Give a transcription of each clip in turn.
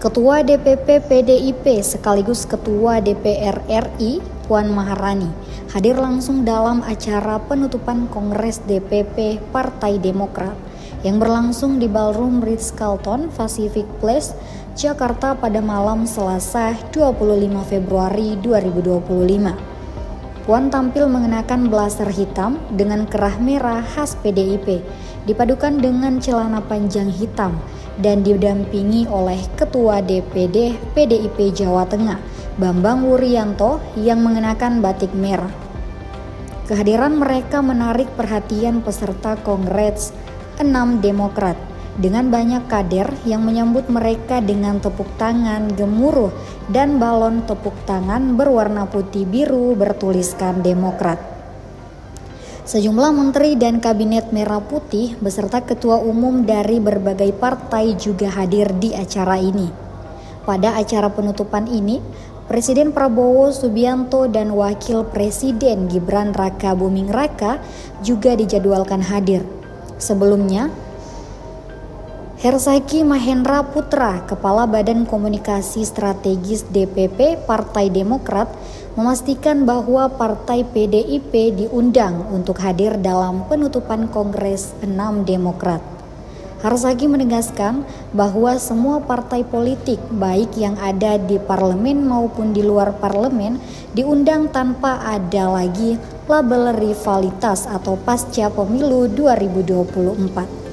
Ketua DPP PDIP sekaligus Ketua DPR RI Puan Maharani hadir langsung dalam acara penutupan Kongres DPP Partai Demokrat yang berlangsung di Ballroom Ritz-Carlton Pacific Place, Jakarta pada malam Selasa 25 Februari 2025. Puan tampil mengenakan blazer hitam dengan kerah merah khas PDIP, dipadukan dengan celana panjang hitam dan didampingi oleh Ketua DPD PDIP Jawa Tengah, Bambang Wuryanto yang mengenakan batik merah. Kehadiran mereka menarik perhatian peserta Kongres 6 Demokrat dengan banyak kader yang menyambut mereka dengan tepuk tangan gemuruh dan balon tepuk tangan berwarna putih biru bertuliskan Demokrat. Sejumlah menteri dan kabinet merah putih beserta ketua umum dari berbagai partai juga hadir di acara ini. Pada acara penutupan ini, Presiden Prabowo Subianto dan Wakil Presiden Gibran Raka Buming Raka juga dijadwalkan hadir. Sebelumnya, Hersaki Mahendra Putra, Kepala Badan Komunikasi Strategis DPP Partai Demokrat, memastikan bahwa Partai PDIP diundang untuk hadir dalam penutupan Kongres 6 Demokrat. Hersaki menegaskan bahwa semua partai politik, baik yang ada di parlemen maupun di luar parlemen, diundang tanpa ada lagi label rivalitas atau pasca pemilu 2024.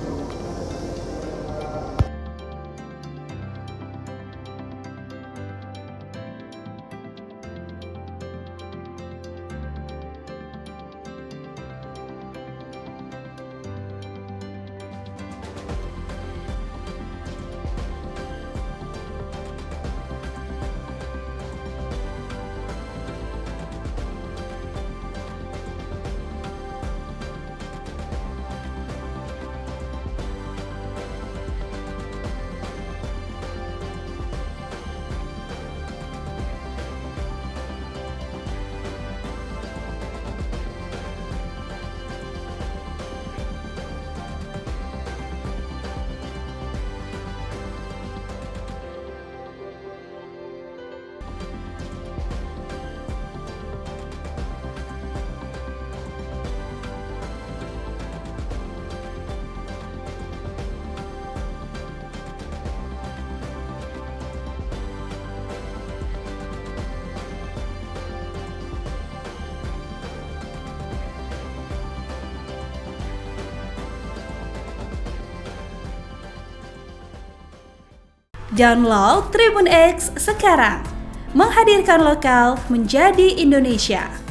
Download Tribun X sekarang, menghadirkan lokal menjadi Indonesia.